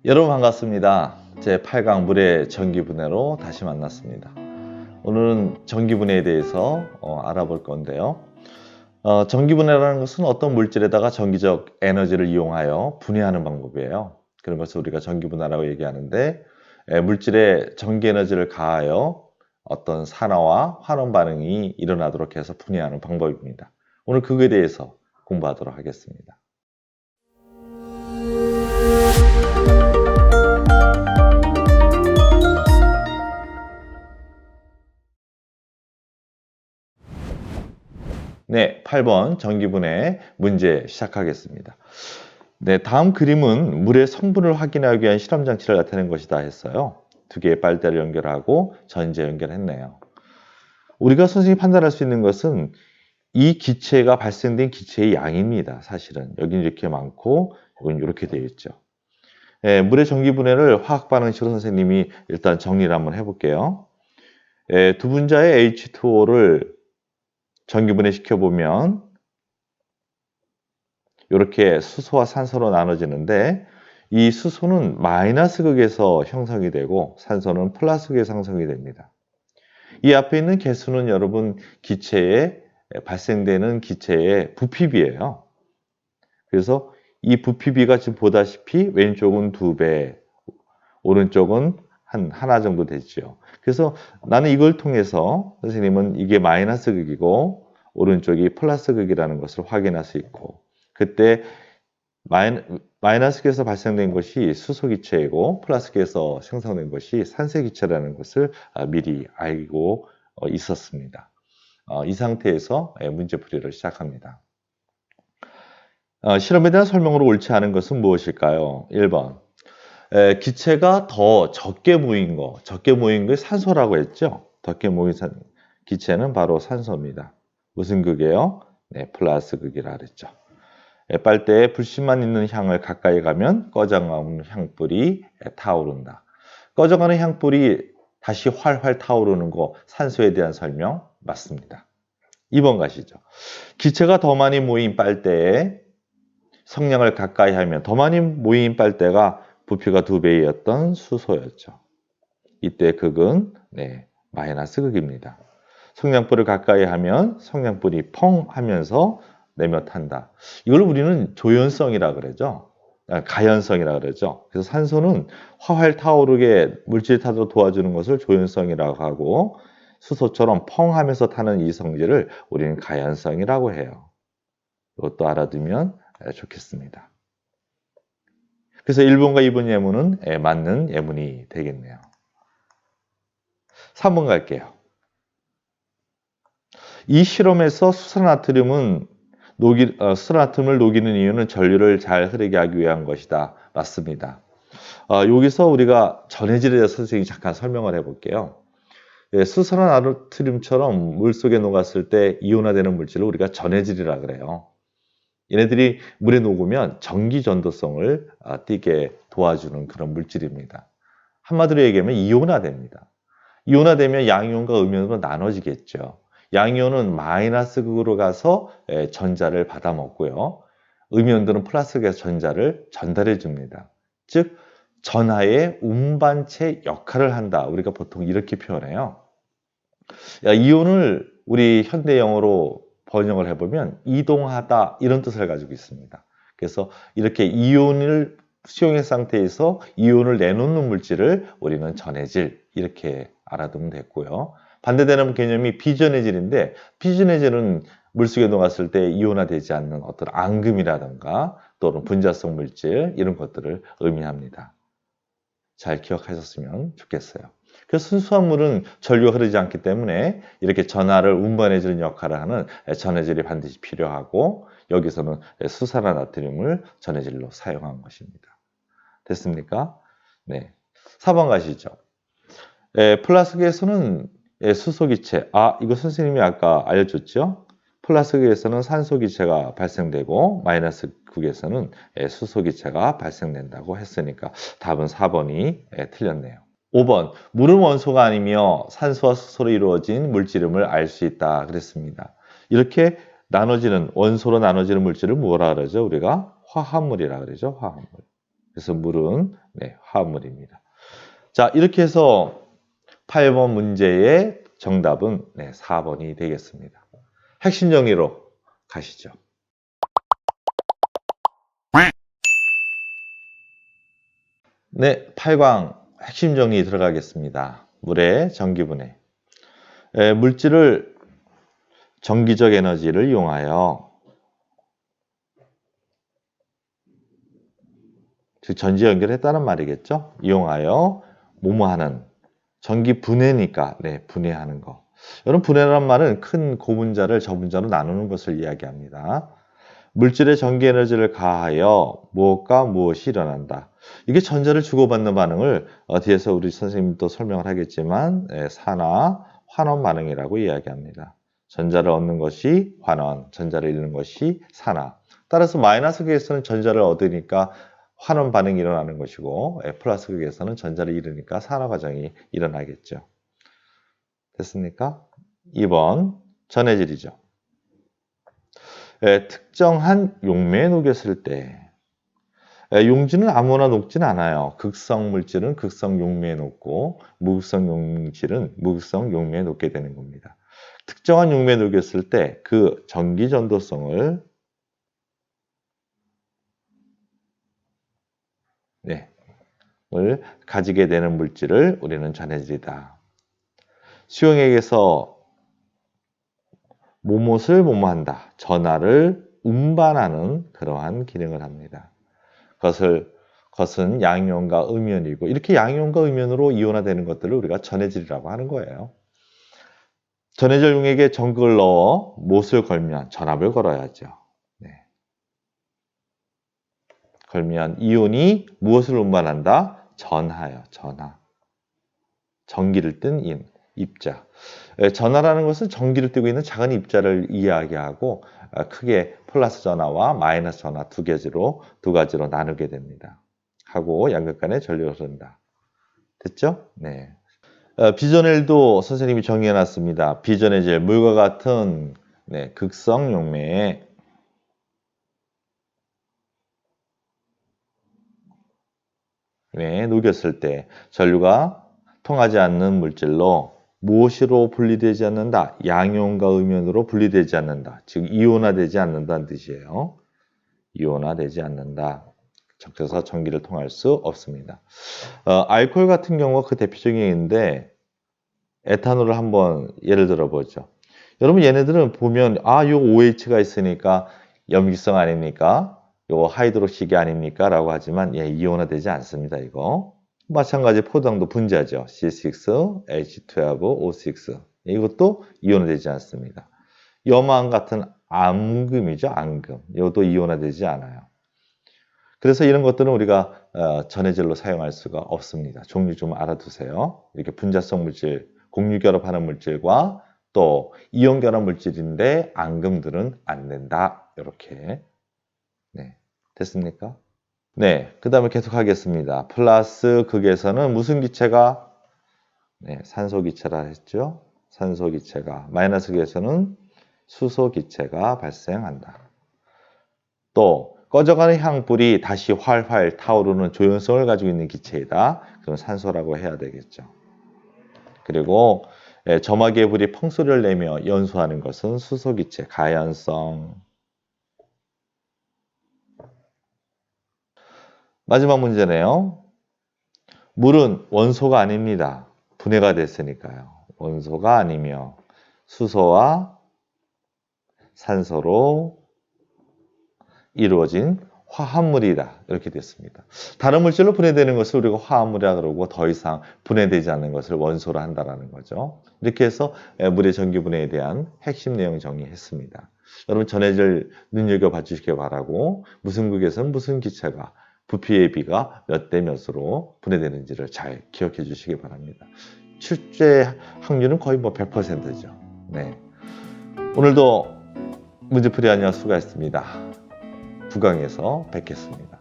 여러분 반갑습니다. 제8강 물의 전기분해로 다시 만났습니다. 오늘은 전기분해에 대해서 알아볼 건데요. 전기분해라는 것은 어떤 물질에다가 전기적 에너지를 이용하여 분해하는 방법이에요. 그런 것을 우리가 전기분해라고 얘기하는데, 물질에 전기에너지를 가하여 어떤 산화와 환원 반응이 일어나도록 해서 분해하는 방법입니다. 오늘 그거에 대해서 공부하도록 하겠습니다. 네, 8번 전기분해 문제 시작하겠습니다. 네, 다음 그림은 물의 성분을 확인하기 위한 실험 장치를 나타낸 것이다 했어요. 두 개의 빨대를 연결하고 전지에 연결했네요. 우리가 선생님이 판단할 수 있는 것은 이 기체가 발생된 기체의 양입니다. 사실은 여기는 이렇게 많고 여기는 이렇게 되어 있죠. 네, 물의 전기분해를 화학 반응식으로 선생님이 일단 정리를 한번 해볼게요. 두 분자의 H2O를 전기분해 시켜보면 이렇게 수소와 산소로 나눠지는데, 이 수소는 마이너스 극에서 형성이 되고 산소는 플러스 극에서 형성이 됩니다. 이 앞에 있는 개수는 여러분 기체에 발생되는 기체의 부피비예요. 그래서 이 부피비가 지금 보다시피 왼쪽은 2배, 오른쪽은 하나 정도 되죠. 그래서 나는 이걸 통해서 선생님은 이게 마이너스 극이고 오른쪽이 플러스 극이라는 것을 확인할 수 있고, 그때 마이너스계에서 발생된 것이 수소기체이고 플러스계에서 생성된 것이 산소기체라는 것을 미리 알고 있었습니다. 이 상태에서 문제풀이를 시작합니다. 실험에 대한 설명으로 옳지 않은 것은 무엇일까요? 1번. 기체가 더 적게 모인 게 산소라고 했죠? 적게 모인 기체는 바로 산소입니다. 무슨 극이에요? 네, 플러스 극이라 그랬죠. 빨대에 불씨만 있는 향을 가까이 가면 꺼져가는 향불이 타오른다. 꺼져가는 향불이 다시 활활 타오르는 거, 산소에 대한 설명 맞습니다. 2번 가시죠. 기체가 더 많이 모인 빨대에 성냥을 가까이 하면 더 많이 모인 빨대가 부피가 2배였던 수소였죠. 이때 극은 마이너스 극입니다. 성냥불을 가까이 하면 성냥불이 펑 하면서 내며 탄다. 이걸 우리는 조연성이라 그러죠. 가연성이라 그러죠. 그래서 산소는 활활 타오르게 물질 타도록 도와주는 것을 조연성이라고 하고, 수소처럼 펑 하면서 타는 이 성질을 우리는 가연성이라고 해요. 이것도 알아두면 좋겠습니다. 그래서 1번과 2번 예문은 맞는 예문이 되겠네요. 3번 갈게요. 이 실험에서 수산나트륨을 녹이는 이유는 전류를 잘 흐르게 하기 위한 것이다. 맞습니다. 여기서 우리가 전해질에 대해서 선생님이 잠깐 설명을 해볼게요. 수산화나트륨처럼 물속에 녹았을 때 이온화되는 물질을 우리가 전해질이라 그래요. 얘네들이 물에 녹으면 전기 전도성을 띠게 도와주는 그런 물질입니다. 한마디로 얘기하면 이온화됩니다. 이온화되면 양이온과 음이온으로 나눠지겠죠. 양이온은 마이너스 극으로 가서 전자를 받아 먹고요. 음이온들은 플러스 극에서 전자를 전달해 줍니다. 즉 전하의 운반체 역할을 한다. 우리가 보통 이렇게 표현해요. 이온을 우리 현대 영어로 번역을 해보면 이동하다, 이런 뜻을 가지고 있습니다. 그래서 이렇게 이온을 수용의 상태에서 이온을 내놓는 물질을 우리는 전해질, 이렇게 알아두면 됐고요. 반대되는 개념이 비전해질인데, 비전해질은 물속에 녹았을 때 이온화되지 않는 어떤 앙금이라든가 또는 분자성 물질, 이런 것들을 의미합니다. 잘 기억하셨으면 좋겠어요. 그래서 순수한 물은 전류가 흐르지 않기 때문에 이렇게 전하를 운반해주는 역할을 하는 전해질이 반드시 필요하고, 여기서는 수산화나트륨을 전해질로 사용한 것입니다. 됐습니까? 네. 4번 가시죠. 플라스틱에서는 수소기체, 이거 선생님이 아까 알려줬죠? 플라스틱에서는 산소기체가 발생되고 마이너스 극에서는 수소기체가 발생된다고 했으니까 답은 4번이 틀렸네요. 5번, 물은 원소가 아니며 산소와 수소로 이루어진 물질임을 알 수 있다 그랬습니다. 이렇게 원소로 나눠지는 물질을 뭐라 그러죠? 우리가 화합물이라 그러죠. 화합물. 그래서 물은 화합물입니다. 자, 이렇게 해서 8번 문제의 정답은 4번이 되겠습니다. 핵심 정의로 가시죠. 네, 8강 핵심 정의 들어가겠습니다. 물의 전기분해. 물질을 전기적 에너지를 이용하여, 즉 전지 연결했다는 말이겠죠? 이용하여 뭐뭐하는, 전기 분해니까 분해하는 거. 여러분, 분해란 말은 큰 고분자를 저분자로 나누는 것을 이야기합니다. 물질에 전기 에너지를 가하여 무엇과 무엇이 일어난다. 이게 전자를 주고받는 반응을 뒤에서 우리 선생님도 설명을 하겠지만 산화, 환원 반응이라고 이야기합니다. 전자를 얻는 것이 환원, 전자를 잃는 것이 산화. 따라서 마이너스 극에서는 전자를 얻으니까 환원 반응이 일어나는 것이고 플러스 극에서는 전자를 잃으니까 산화 과정이 일어나겠죠. 됐습니까? 2번 전해질이죠. 특정한 용매에 녹였을 때 용지는 아무나 녹진 않아요. 극성 물질은 극성 용매에 녹고 무극성 용질은 무극성 용매에 녹게 되는 겁니다. 특정한 용매에 녹였을 때 그 전기 전도성을 가지게 되는 물질을 우리는 전해질이다. 수용액에서 뭐뭇을 뭐뭐한다. 전하를 운반하는 그러한 기능을 합니다. 그것은 양이온과 음이온이고 이렇게 양이온과 음이온으로 이온화되는 것들을 우리가 전해질이라고 하는 거예요. 전해질 용액에 전극을 넣어 못을 걸면 전압을 걸어야죠. 걸면 이온이 무엇을 운반한다? 전하요. 전하. 전기를 뜬 입자. 전하라는 것은 전기를 띠고 있는 작은 입자를 이야기하고 크게 플러스 전하와 마이너스 전하 두 가지로 나누게 됩니다. 하고 양극 간에 전류가 흐른다. 됐죠? 네. 비전헬도 선생님이 정의해놨습니다. 비전해질 물과 같은 극성 용매에 녹였을 때 전류가 통하지 않는 물질로 무엇으로 분리되지 않는다? 양이온과 음이온으로 분리되지 않는다. 즉 이온화되지 않는다는 뜻이에요. 이온화되지 않는다. 적셔서 전기를 통할 수 없습니다. 알코올 같은 경우가 그 대표적인 예인데 에탄올을 한번 예를 들어보죠. 여러분 얘네들은 보면 요 OH가 있으니까 염기성 아닙니까? 요거 하이드록식이 아닙니까? 라고 하지만 이온화되지 않습니다. 이거. 마찬가지 포도당도 분자죠. C6, H12, O6. 이것도 이온화되지 않습니다. 염화암 같은 암금이죠. 암금. 이것도 이온화되지 않아요. 그래서 이런 것들은 우리가 전해질로 사용할 수가 없습니다. 종류 좀 알아두세요. 이렇게 분자성 물질, 공유결합하는 물질과 또 이온결합 물질인데 암금들은 안 된다. 이렇게. 됐습니까? 그 다음에 계속 하겠습니다. 플러스 극에서는 무슨 기체가? 산소 기체라 했죠. 산소 기체가. 마이너스 극에서는 수소 기체가 발생한다. 또 꺼져가는 향불이 다시 활활 타오르는 조연성을 가지고 있는 기체이다. 그럼 산소라고 해야 되겠죠. 그리고 점화기의 불이 펑소리를 내며 연소하는 것은 수소 기체, 가연성. 마지막 문제네요. 물은 원소가 아닙니다. 분해가 됐으니까요. 원소가 아니며 수소와 산소로 이루어진 화합물이다. 이렇게 됐습니다. 다른 물질로 분해되는 것을 우리가 화합물이라 그러고 더 이상 분해되지 않는 것을 원소로 한다는 거죠. 이렇게 해서 물의 전기 분해에 대한 핵심 내용 정리했습니다. 여러분 전해질 눈여겨봐 주시기 바라고 무슨 극에서는 무슨 기체가 부피의 비가 몇 대 몇으로 분해되는지를 잘 기억해 주시기 바랍니다. 출제 확률은 거의 100%죠. 오늘도 문제풀이 하느라 수고하셨습니다. 9강에서 뵙겠습니다.